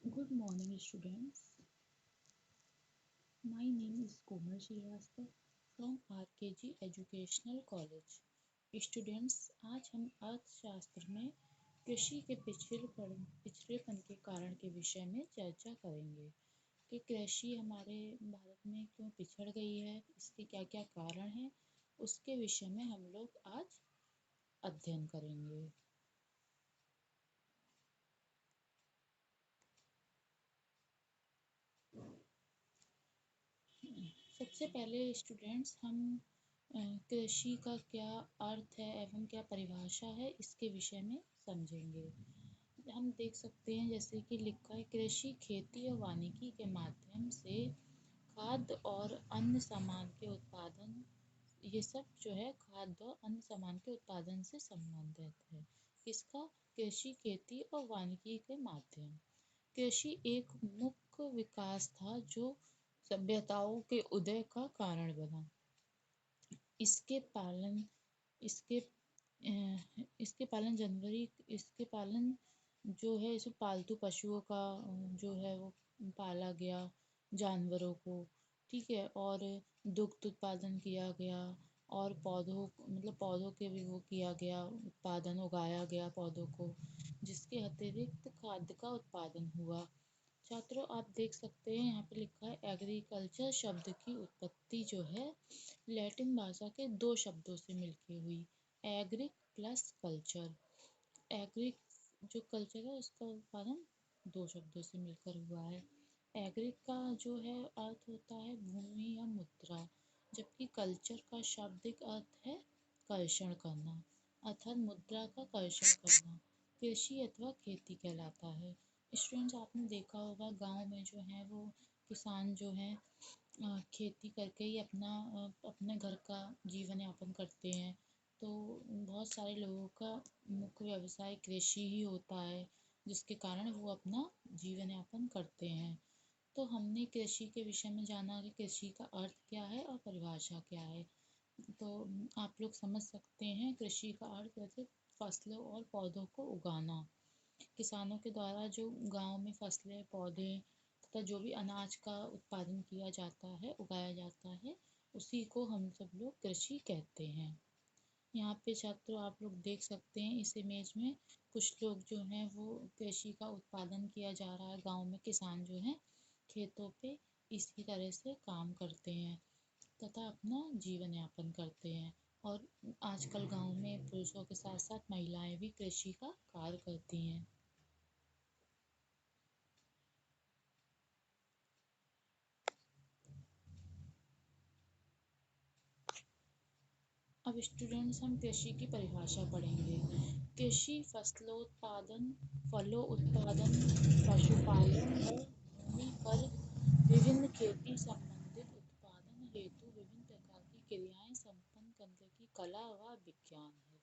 Good morning, students. My name is Komal Srivastava from RKG Educational College. Students, आज हम अर्थशास्त्र में कृषि के पिछड़ेपन के कारण के विषय में चर्चा करेंगे कि कृषि हमारे भारत में क्यों पिछड़ गई है, इसके क्या क्या कारण हैं, उसके विषय में हम लोग आज अध्ययन करेंगे। सबसे पहले स्टूडेंट्स हम कृषि का क्या अर्थ है एवं क्या परिभाषा है, इसके विषय में समझेंगे। हम देख सकते हैं जैसे कि लिखा है, कृषि खेती और वानिकी के माध्यम से खाद्य और अन्य सामान के उत्पादन, ये सब जो है खाद्य और अन्य सामान के उत्पादन से संबंधित है। इसका कृषि खेती और वानिकी के माध्यम। कृषि एक मुख्य विकास था जो सभ्यताओं के उदय का कारण बना। इसके पालन इसके इसके पालन जनवरी इसके पालन जो है इसे पालतू पशुओं का जो है वो पाला गया, जानवरों को, ठीक है, और दुग्ध उत्पादन किया गया और पौधों के भी वो किया गया उत्पादन, उगाया गया पौधों को, जिसके अतिरिक्त खाद्य का उत्पादन हुआ। छात्रों, आप देख सकते हैं यहाँ पे लिखा है एग्रीकल्चर शब्द की उत्पत्ति जो है लैटिन भाषा के दो शब्दों से मिलकर हुई, एग्रिक प्लस कल्चर। एग्रिक जो कल्चर है उसका उत्पादन दो शब्दों से मिलकर हुआ है। एग्रिक का जो है अर्थ होता है भूमि या मुद्रा, जबकि कल्चर का शाब्दिक अर्थ है कर्षण करना, अर्थात मुद्रा का कर्षण करना। कृषि अथवा खेती कहलाता है। स्टूडेंट्स, आपने देखा होगा गांव में जो है वो किसान जो है खेती करके ही अपने घर का जीवन यापन करते हैं। तो बहुत सारे लोगों का मुख्य व्यवसाय कृषि ही होता है, जिसके कारण वो अपना जीवन यापन करते हैं। तो हमने कृषि के विषय में जाना कि कृषि का अर्थ क्या है और परिभाषा क्या है। तो आप लोग समझ सकते हैं कृषि का अर्थ जैसे फसलों और पौधों को उगाना। किसानों के द्वारा जो गांव में फसलें, पौधे तथा जो भी अनाज का उत्पादन किया जाता है, उगाया जाता है, उसी को हम सब लोग कृषि कहते हैं। यहाँ पे छात्रों आप लोग देख सकते हैं इस इमेज में कुछ लोग जो हैं वो कृषि का उत्पादन किया जा रहा है। गांव में किसान जो हैं खेतों पे इसी तरह से काम करते हैं तथा अपना जीवन यापन करते हैं। और आजकल गांव में पुरुषों के साथ साथ महिलाएं भी कृषि का कार्य करती हैं। अब स्टूडेंट्स हम कृषि की परिभाषा पढ़ेंगे। कृषि फसलोत्पादन, फलों उत्पादन, पशुपालन और भूमि पर विभिन्न खेती संबंधित उत्पादन हेतु विभिन्न प्रकार की क्रियाएं संपन्न करने की कला व विज्ञान है।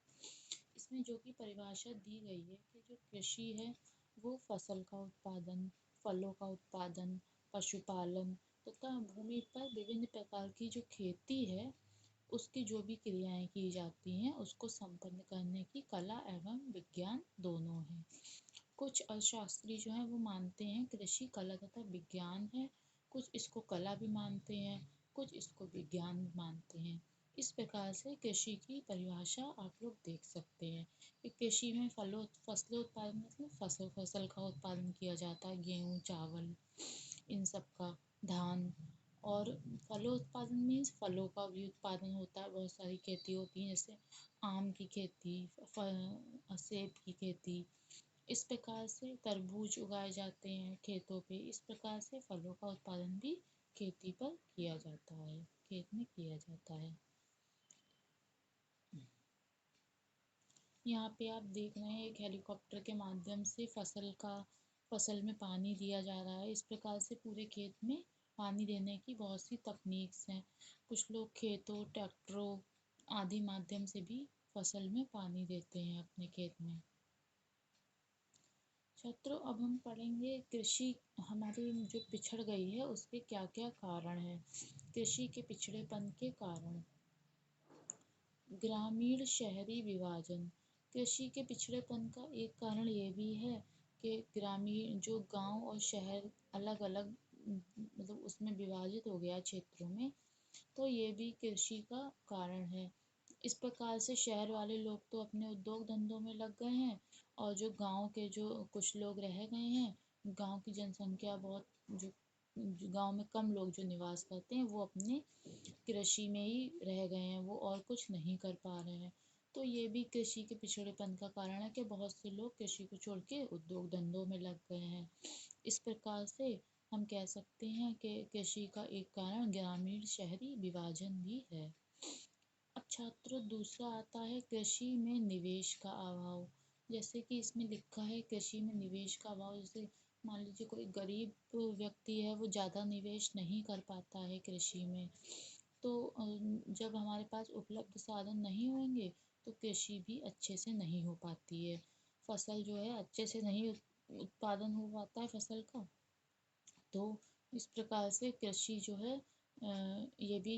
इसमें जो कि परिभाषा दी गई है कि जो कृषि है वो फसल का उत्पादन, फलों का उत्पादन, पशुपालन तथा भूमि पर विभिन्न प्रकार की जो खेती है उसकी जो भी क्रियाएं की जाती हैं उसको संपन्न करने की कला एवं विज्ञान दोनों है। कुछ अर्थशास्त्री जो हैं वो मानते हैं कृषि कला तथा विज्ञान है, कुछ इसको कला भी मानते हैं, कुछ इसको विज्ञान भी मानते हैं। इस प्रकार से कृषि की परिभाषा आप लोग देख सकते हैं कि कृषि में फसलों उत्पादन मतलब फसल का उत्पादन किया जाता है, गेहूँ, चावल, इन सब का, धान। और फलों उत्पादन मीन्स फलों का भी उत्पादन होता है, बहुत सारी खेती होती है जैसे आम की खेती, सेब की खेती। इस प्रकार से तरबूज उगाए जाते हैं खेतों पे। इस प्रकार से फलों का उत्पादन भी खेती पर किया जाता है, खेत में किया जाता है। यहाँ पे आप देख रहे हैं एक हेलीकॉप्टर के माध्यम से फसल में पानी दिया जा रहा है। इस प्रकार से पूरे खेत में पानी देने की बहुत सी तकनीक्स हैं। कुछ लोग खेतों, ट्रैक्टरों आदि माध्यम से भी फसल में पानी देते हैं अपने खेत में। छात्रों, अब हम पढ़ेंगे कृषि हमारी जो पिछड़ गई है उसके क्या क्या कारण हैं। कृषि के पिछड़ेपन के कारण। ग्रामीण शहरी विभाजन। कृषि के पिछड़ेपन का एक कारण ये भी है कि ग्रामीण जो गांव और शहर अलग अलग मतलब उसमें विभाजित हो गया क्षेत्रों में, तो ये भी कृषि का कारण है। इस प्रकार से शहर वाले लोग तो अपने उद्योग धंधों में लग गए हैं, और जो गांव के जो कुछ लोग रह गए हैं, गांव की जनसंख्या बहुत जो गांव में कम लोग जो निवास करते हैं, वो अपने कृषि में ही रह गए हैं, वो और कुछ नहीं कर पा रहे हैं। तो ये भी कृषि के पिछड़ेपन का कारण है कि बहुत से लोग कृषि को छोड़ के उद्योग धंधों में लग गए हैं। इस प्रकार से हम कह सकते हैं कि कृषि का एक कारण ग्रामीण शहरी विभाजन भी है। अब छात्रों, दूसरा आता है कृषि में निवेश का अभाव। जैसे कि इसमें लिखा है कृषि में निवेश का अभाव, जैसे मान लीजिए कोई गरीब व्यक्ति है, वो ज़्यादा निवेश नहीं कर पाता है कृषि में। तो जब हमारे पास उपलब्ध साधन नहीं होंगे, तो कृषि भी अच्छे से नहीं हो पाती है। फसल जो है अच्छे से नहीं उत्पादन हो पाता है फसल का। तो इस प्रकार से कृषि जो है ये भी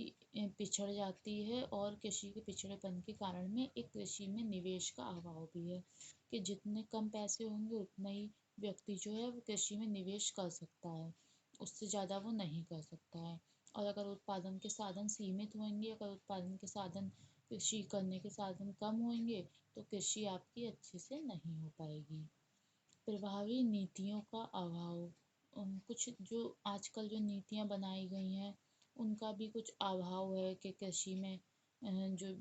पिछड़ जाती है, और कृषि के पिछड़ेपन के कारण में एक कृषि में निवेश का अभाव भी है, कि जितने कम पैसे होंगे उतना ही व्यक्ति जो है वो कृषि में निवेश कर सकता है, उससे ज़्यादा वो नहीं कर सकता है। और अगर उत्पादन के साधन सीमित होंगे, अगर उत्पादन के साधन कृषि करने के साधन कम होंगे, तो कृषि आपकी अच्छे से नहीं हो पाएगी। प्रभावी नीतियों का अभाव। कुछ जो आजकल जो नीतियाँ बनाई गई हैं, उनका भी कुछ अभाव है कि कृषि में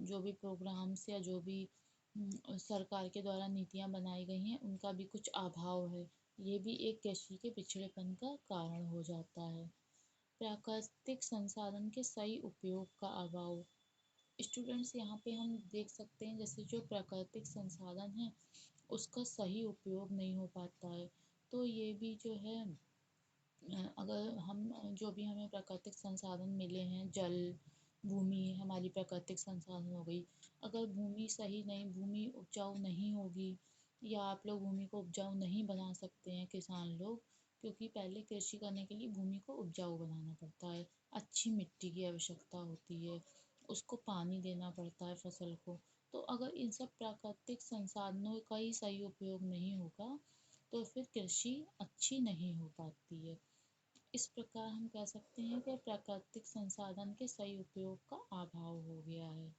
जो भी प्रोग्राम्स या जो भी सरकार के द्वारा नीतियाँ बनाई गई हैं, उनका भी कुछ अभाव है। ये भी एक कृषि के पिछड़ेपन का कारण हो जाता है। प्राकृतिक संसाधन के सही उपयोग का अभाव। स्टूडेंट्स, यहाँ पे हम देख सकते हैं जैसे जो प्राकृतिक संसाधन है, उसका सही उपयोग नहीं हो पाता है। तो ये भी जो है अगर हम जो भी हमें प्राकृतिक संसाधन मिले हैं, जल, भूमि हमारी प्राकृतिक संसाधन हो गई। अगर भूमि उपजाऊ नहीं होगी, या आप लोग भूमि को उपजाऊ नहीं बना सकते हैं किसान लोग, क्योंकि पहले कृषि करने के लिए भूमि को उपजाऊ बनाना पड़ता है, अच्छी मिट्टी की आवश्यकता होती है, उसको पानी देना पड़ता है फसल को। तो अगर इन सब प्राकृतिक संसाधनों का ही सही उपयोग नहीं होगा, तो फिर कृषि अच्छी नहीं हो पाती है। इस प्रकार हम कह सकते हैं कि प्राकृतिक संसाधन के सही उपयोग का अभाव हो गया है।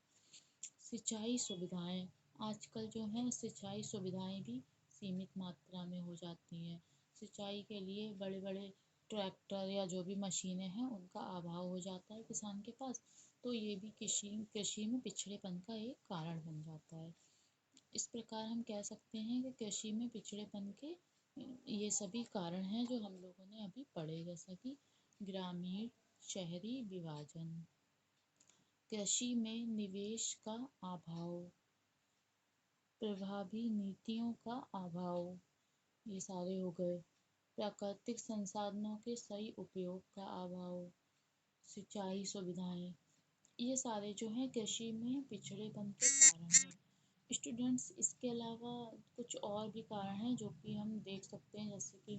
सिंचाई सुविधाएं। आजकल जो है सिंचाई सुविधाएं भी सीमित मात्रा में हो जाती हैं। सिंचाई के लिए बड़े बड़े ट्रैक्टर या जो भी मशीनें हैं, उनका अभाव हो जाता है किसान के पास। तो ये भी कृषि में पिछड़ेपन का एक कारण बन जाता है। इस प्रकार हम कह सकते हैं कि कृषि में पिछड़ेपन के ये सभी कारण हैं जो हम लोगों ने अभी पढ़े, जैसा कि ग्रामीण शहरी विभाजन, कृषि में निवेश का अभाव, प्रभावी नीतियों का अभाव, ये सारे हो गए। प्राकृतिक संसाधनों के सही उपयोग का अभाव, सिंचाई सुविधाएं, ये सारे जो हैं कृषि में पिछड़ेपन के कारण हैं। स्टूडेंट्स, इसके अलावा कुछ और भी कारण हैं जो कि हम देख सकते हैं, जैसे कि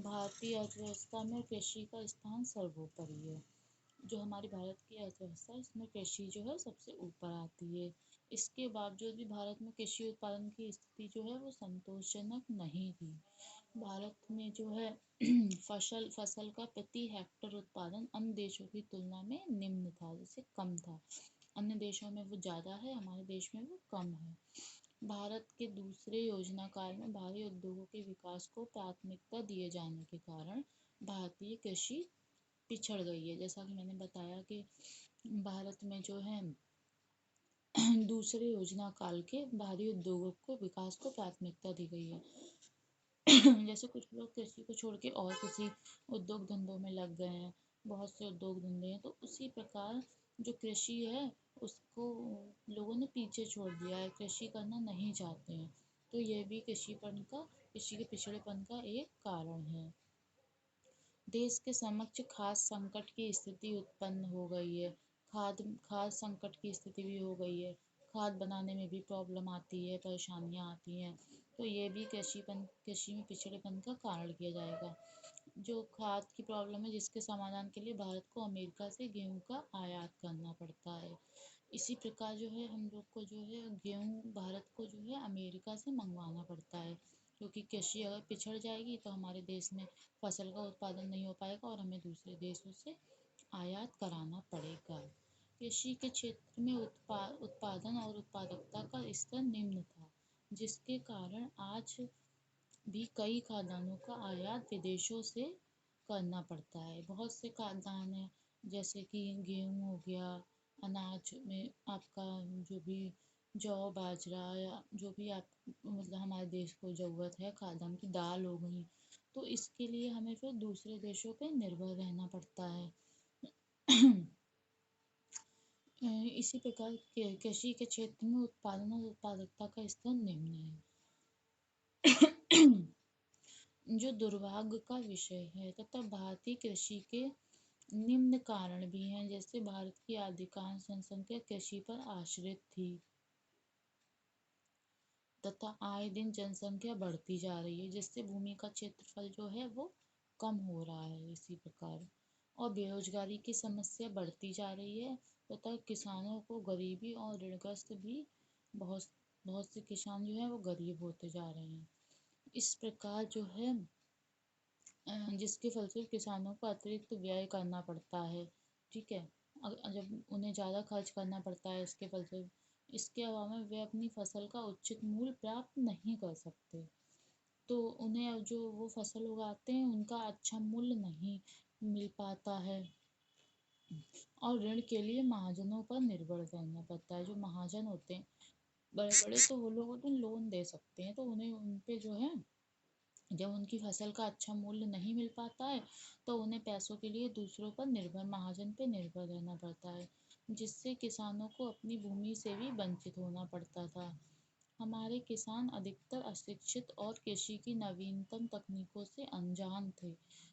भारतीय अर्थव्यवस्था में कृषि का स्थान सर्वोपरि है। जो हमारी भारत की अर्थव्यवस्था है, इसमें कृषि जो है सबसे ऊपर आती है। इसके बावजूद भी भारत में कृषि उत्पादन की स्थिति जो है वो संतोषजनक नहीं थी। भारत में जो है फसल का प्रति हेक्टर उत्पादन अन्य देशों की तुलना में निम्न था, जैसे कम था। अन्य देशों में वो ज़्यादा है, हमारे देश में वो कम है। भारत के दूसरे योजना काल में भारी उद्योगों के विकास को प्राथमिकता दिए जाने के कारण भारतीय कृषि पिछड़ गई है। जैसा कि मैंने बताया कि भारत में जो है दूसरे योजना काल के भारी उद्योगों को विकास को प्राथमिकता दी गई है। जैसे कुछ लोग कृषि को छोड़ के और किसी उद्योग धंधों में लग गए हैं, बहुत से उद्योग धंधे हैं, तो उसी प्रकार जो कृषि है उसको लोगों ने पीछे छोड़ दिया है, कृषि करना नहीं चाहते हैं। तो ये भी कृषि के पिछड़ेपन का एक कारण है। देश के समक्ष खाद्य संकट की स्थिति उत्पन्न हो गई है। खाद्य संकट की स्थिति भी हो गई है। खाद बनाने में भी प्रॉब्लम आती है, परेशानियाँ आती हैं। तो ये भी कृषि में पिछड़ेपन का कारण किया जाएगा। जो खाद की प्रॉब्लम है, जिसके समाधान के लिए भारत को अमेरिका से गेहूं का आयात करना पड़ता है। इसी प्रकार जो है हम लोग को जो है गेहूं भारत को जो है अमेरिका से मंगवाना पड़ता है, क्योंकि कृषि अगर पिछड़ जाएगी तो हमारे देश में फसल का उत्पादन नहीं हो पाएगा और हमें दूसरे देशों से आयात कराना पड़ेगा। कृषि के क्षेत्र में उत्पादन और उत्पादकता का स्तर निम्न था, जिसके कारण आज भी कई खाद्यान्नों का आयात विदेशों से करना पड़ता है। बहुत से खाद्यान्न हैं, जैसे कि गेहूँ हो गया, अनाज में आपका जो भी जौ बाजरा या जो भी आप मतलब हमारे देश को ज़रूरत है खाद्यान्न की, दाल हो गई, तो इसके लिए हमें फिर दूसरे देशों पे निर्भर रहना पड़ता है। इसी प्रकार कृषि के क्षेत्र में उत्पादन और उत्पादकता का स्तर निम्न है। जो दुर्भाग्य का विषय है, तथा भारतीय कृषि के निम्न कारण भी हैं, जैसे भारत की अधिकांश जनसंख्या कृषि पर आश्रित थी तथा आए दिन जनसंख्या बढ़ती जा रही है, जिससे भूमि का क्षेत्रफल जो है वो कम हो रहा है इसी प्रकार। और बेरोजगारी की समस्या बढ़ती जा रही है तथा किसानों को गरीबी और ऋणग्रस्त भी बहुत बहुत से किसान जो है वो गरीब होते जा रहे हैं। इस प्रकार जो है जिसके फलस्वरूप किसानों को अतिरिक्त व्यय करना पड़ता है। ठीक है, जब उन्हें ज़्यादा खर्च करना पड़ता है इसके फलस्वरूप, इसके अलावा वे अपनी फसल का उचित मूल्य प्राप्त नहीं कर सकते, तो उन्हें अब जो वो फसल उगाते हैं उनका अच्छा मूल्य नहीं मिल पाता है और ऋण के लिए महाजनों पर निर्भर रहना पड़ता है। जो महाजन होते हैं बड़े बड़े, तो वो लोग उन्हें लोन दे सकते हैं, तो उन्हें उन पे जो है जब उनकी फसल का अच्छा मूल्य नहीं मिल पाता है तो उन्हें पैसों के लिए दूसरों पर निर्भर महाजन पे निर्भर रहना पड़ता है, जिससे किसानों को अपनी भूमि से भी वंचित होना पड़ता था। हमारे किसान अधिकतर अशिक्षित और कृषि की नवीनतम तकनीकों से अनजान थे।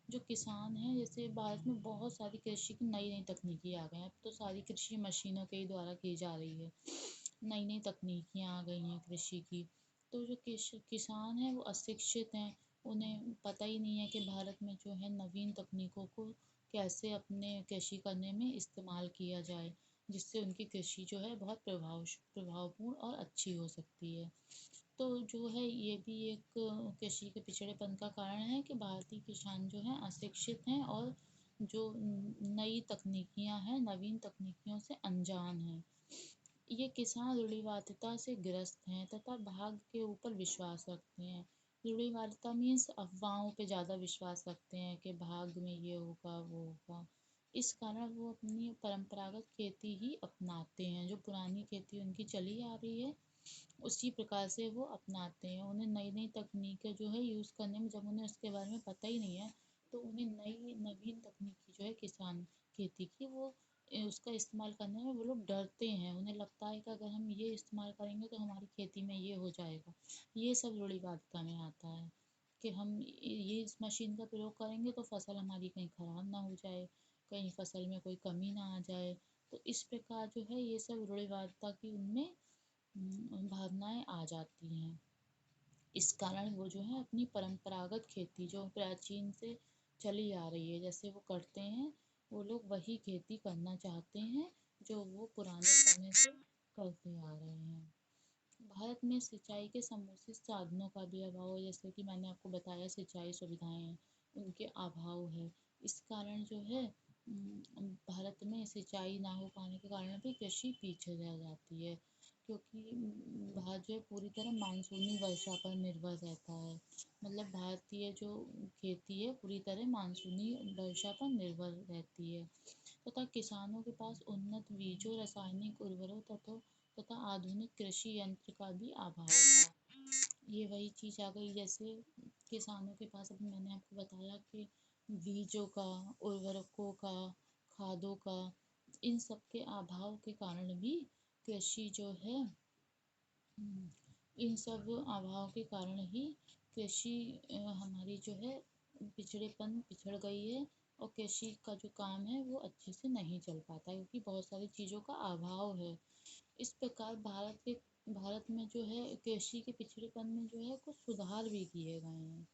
जो किसान हैं, जैसे भारत में बहुत सारी कृषि की नई नई तकनीकी आ गई हैं, अब तो सारी कृषि मशीनों के ही द्वारा की जा रही है, नई नई तकनीकियाँ आ गई हैं कृषि की। तो जो किसान हैं वो अशिक्षित हैं, उन्हें पता ही नहीं है कि भारत में जो है नवीन तकनीकों को कैसे अपने कृषि करने में इस्तेमाल किया जाए, जिससे उनकी कृषि जो है बहुत प्रभावपूर्ण और अच्छी हो सकती है। तो जो है ये भी एक कृषि के पिछड़ेपन का कारण है कि भारतीय किसान जो हैं अशिक्षित हैं और जो नई तकनीकियां हैं, नवीन तकनीकियों से अनजान हैं। ये किसान रूढ़िवादिता से ग्रस्त हैं तथा भाग्य के ऊपर विश्वास रखते हैं। रूढ़िवादिता मीन्स अफवाहों पे ज़्यादा विश्वास रखते हैं कि भाग्य में ये होगा वो होगा। इस कारण वो अपनी परंपरागत खेती ही अपनाते हैं, जो पुरानी खेती उनकी चली आ रही है उसी प्रकार से वो अपनाते हैं। उन्हें नई नई तकनीकें जो है यूज़ करने में, जब उन्हें उसके बारे में पता ही नहीं है, तो उन्हें नई नवीन तकनीकी जो है किसान खेती की वो उसका इस्तेमाल करने में वो लोग डरते हैं। उन्हें लगता है कि अगर हम ये इस्तेमाल करेंगे तो हमारी खेती में ये हो जाएगा। ये सब रूढ़िवादिता में आता है कि हम ये इस मशीन का प्रयोग करेंगे तो फसल हमारी कहीं ख़राब ना हो जाए, कहीं फसल में कोई कमी ना आ जाए। तो इस प्रकार जो है ये सब रूढ़िवादिता की उनमें भावनाएं आ जाती हैं। इस कारण वो जो है अपनी परंपरागत खेती जो प्राचीन से चली आ रही है जैसे वो करते हैं, वो लोग वही खेती करना चाहते हैं जो वो पुराने समय से करते आ रहे हैं। भारत में सिंचाई के समुचित साधनों का भी अभाव है, जैसे कि मैंने आपको बताया सिंचाई सुविधाएं हैं, उनके अभाव है। इस कारण जो है भारत में सिंचाई ना हो पाने के कारण भी कृषि पीछे रह जाती है, क्योंकि भारत जो है पूरी तरह मानसूनी वर्षा पर निर्भर रहता है। मतलब भारतीय जो खेती है पूरी तरह मानसूनी वर्षा पर निर्भर रहती है तथा किसानों के पास उन्नत बीजों, रासायनिक उर्वरकों तथा आधुनिक कृषि यंत्र का भी अभाव था। ये वही चीज़ आ गई, जैसे किसानों के पास, अभी मैंने आपको बताया कि बीजों का, उर्वरकों का, खादों का, इन सब के अभाव के कारण भी कृषि जो है इन सब अभाव के कारण ही कृषि हमारी जो है पिछड़ गई है और कृषि का जो काम है वो अच्छे से नहीं चल पाता क्योंकि बहुत सारी चीज़ों का अभाव है। इस प्रकार भारत में जो है कृषि के पिछड़ेपन में जो है कुछ सुधार भी किए गए हैं।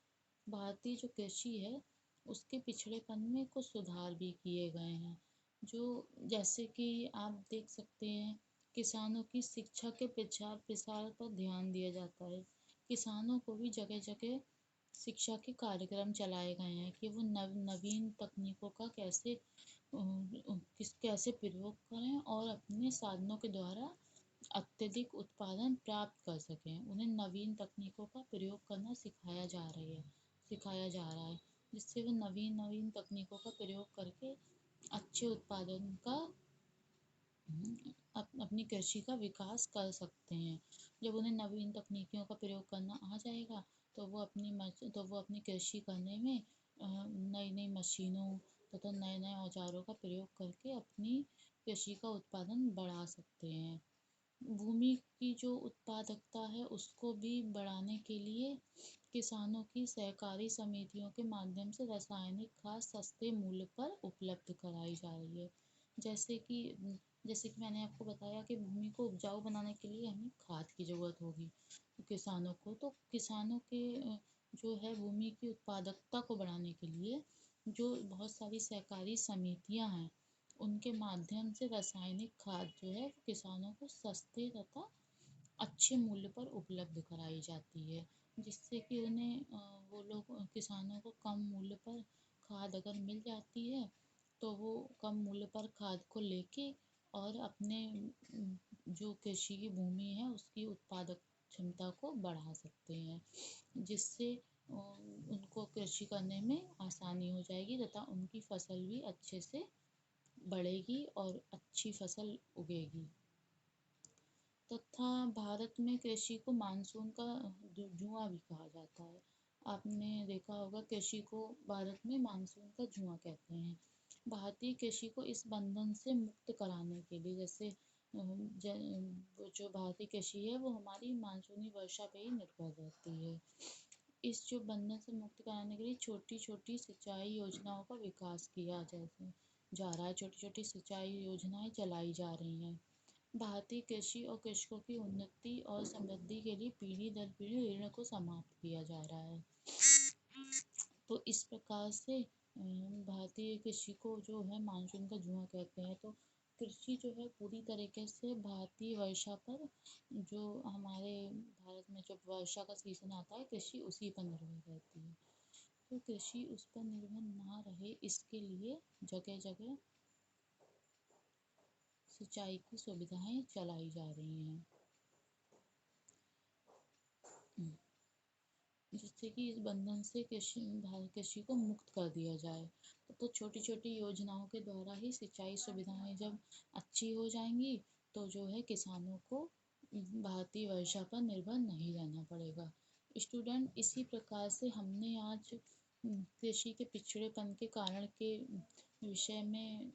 भारतीय जो कृषि है उसके पिछड़ेपन में कुछ सुधार भी किए गए हैं, जो जैसे कि आप देख सकते हैं किसानों की शिक्षा के प्रचार प्रसार पर ध्यान दिया जाता है। किसानों को भी जगह जगह शिक्षा के कार्यक्रम चलाए गए हैं कि वो नवीन तकनीकों का कैसे प्रयोग करें और अपने साधनों के द्वारा अत्यधिक उत्पादन प्राप्त कर सकें। उन्हें नवीन तकनीकों का प्रयोग करना सिखाया जा रहा है, जिससे वो नवीन नवीन तकनीकों का प्रयोग करके अच्छे उत्पादन का अपनी कृषि का विकास कर सकते हैं। जब उन्हें नवीन तकनीकियों का प्रयोग करना आ जाएगा तो वो अपनी कृषि करने में नई नई मशीनों तथा नए नए औजारों का प्रयोग करके अपनी कृषि का उत्पादन बढ़ा सकते हैं। भूमि की जो उत्पादकता है उसको भी बढ़ाने के लिए किसानों की सहकारी समितियों के माध्यम से रासायनिक खाद सस्ते मूल्य पर उपलब्ध कराई जा रही है। जैसे कि जैसे कि मैंने आपको बताया कि भूमि को उपजाऊ बनाने के लिए हमें खाद की ज़रूरत होगी किसानों को। तो किसानों के जो है भूमि की उत्पादकता को बढ़ाने के लिए जो बहुत सारी सहकारी समितियां हैं उनके माध्यम से रासायनिक खाद जो है किसानों को सस्ते तथा अच्छे मूल्य पर उपलब्ध कराई जाती है, जिससे कि उन्हें वो लोग किसानों को कम मूल्य पर खाद अगर मिल जाती है तो वो कम मूल्य पर खाद को लेके और अपने जो कृषि की भूमि है उसकी उत्पादक क्षमता को बढ़ा सकते हैं, जिससे उनको कृषि करने में आसानी हो जाएगी तथा उनकी फसल भी अच्छे से बढ़ेगी और अच्छी फसल उगेगी। तथा भारत में कृषि को मानसून का जुआ भी कहा जाता है। आपने देखा होगा कृषि को भारत में मानसून का जुआ कहते हैं। भारतीय कृषि को इस बंधन से मुक्त कराने के लिए जैसे जो भारतीय कृषि है वो हमारी मानसूनी वर्षा पे ही निर्भर रहती है। इस जो बंधन से मुक्त कराने के लिए छोटी छोटी सिंचाई योजनाओं का विकास किया जा रहा है। छोटी छोटी सिंचाई योजनाएं चलाई जा रही हैं। भारतीय कृषि और कृषकों की उन्नति और समृद्धि के लिए पीढ़ी दर पीढ़ी ऋण को समाप्त किया जा रहा है। तो इस प्रकार से भारतीय कृषि को जो है मानसून का जुआ कहते हैं। तो कृषि जो है पूरी तरीके से भारतीय वर्षा पर जो हमारे भारत में जब वर्षा का सीजन आता है कृषि उसी पर निर्भर रहती है। तो कृषि उस पर निर्भर ना रहे इसके लिए जगह जगह सिंचाई की सुविधाएं चलाई जा रही हैं, जिससे कि इस बंधन से कृषि को मुक्त कर दिया जाए। तो छोटी छोटी योजनाओं के द्वारा ही सिंचाई सुविधाएं जब अच्छी हो जाएंगी तो जो है किसानों को भारतीय वर्षा पर निर्भर नहीं रहना पड़ेगा। स्टूडेंट, इसी प्रकार से हमने आज कृषि के पिछड़ेपन के कारण के विषय में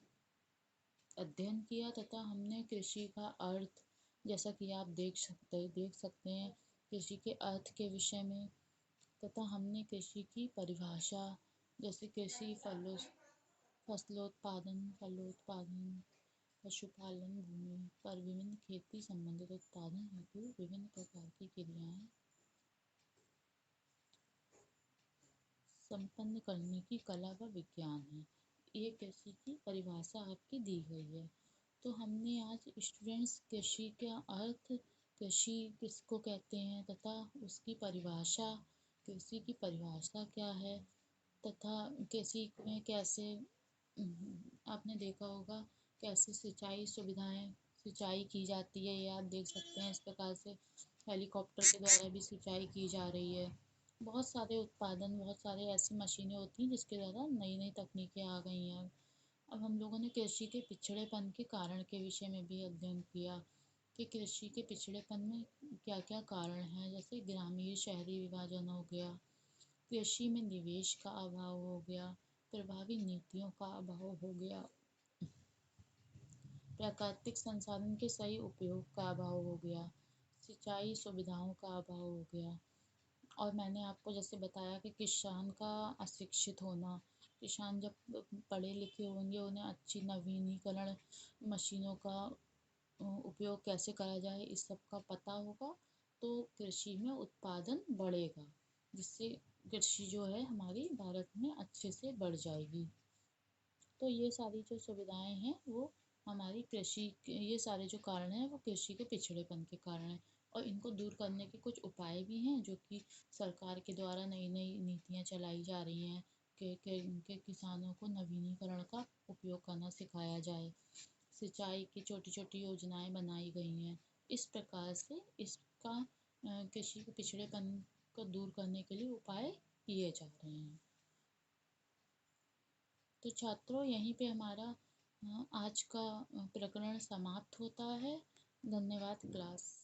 अध्ययन किया तथा हमने कृषि का अर्थ, जैसा कि आप देख सकते हैं कृषि के अर्थ के विषय में, तथा हमने कृषि की परिभाषा जैसे कृषि फलोत्पादन, पशुपालन, भूमि पर विभिन्न खेती संबंधित उत्पादन हेतु विभिन्न प्रकार की क्रियाएं संपन्न करने की कला व विज्ञान है। ये कृषि की परिभाषा आपकी दी गई है। तो हमने आज स्टूडेंट्स कृषि का अर्थ, कृषि किसको कहते हैं तथा उसकी परिभाषा, कृषि की परिभाषा क्या है तथा कृषि में कैसे आपने देखा होगा कैसे सिंचाई की जाती है। ये आप देख सकते हैं इस प्रकार से हेलीकॉप्टर के द्वारा भी सिंचाई की जा रही है। बहुत सारे ऐसी मशीनें होती हैं जिसके द्वारा नई नई तकनीकें आ गई हैं। अब हम लोगों ने कृषि के पिछड़ेपन के कारण के विषय में भी अध्ययन किया कि कृषि के पिछड़ेपन में क्या क्या कारण हैं, जैसे ग्रामीण शहरी विभाजन हो गया, कृषि में निवेश का अभाव हो गया, प्रभावी नीतियों का अभाव हो गया, प्राकृतिक संसाधन के सही उपयोग का अभाव हो गया, सिंचाई सुविधाओं का अभाव हो गया। और मैंने आपको जैसे बताया कि किसान का अशिक्षित होना, किसान जब पढ़े लिखे होंगे उन्हें अच्छी नवीनीकरण मशीनों का उपयोग कैसे करा जाए इस सब का पता होगा तो कृषि में उत्पादन बढ़ेगा, जिससे कृषि जो है हमारी भारत में अच्छे से बढ़ जाएगी। तो ये सारी जो सुविधाएं हैं वो हमारी कृषि ये सारे जो कारण हैं वो कृषि के पिछड़ेपन के कारण हैं। और इनको दूर करने के कुछ उपाय भी हैं जो कि सरकार के द्वारा नई नई नीतियाँ चलाई जा रही हैं कि किसानों को नवीनीकरण का उपयोग करना सिखाया जाए। सिंचाई की छोटी छोटी योजनाएं बनाई गई हैं। इस प्रकार से इसका कृषि के पिछड़ेपन को दूर करने के लिए उपाय किए जा रहे हैं। तो छात्रों, यहीं पे हमारा आज का प्रकरण समाप्त होता है। धन्यवाद क्लास।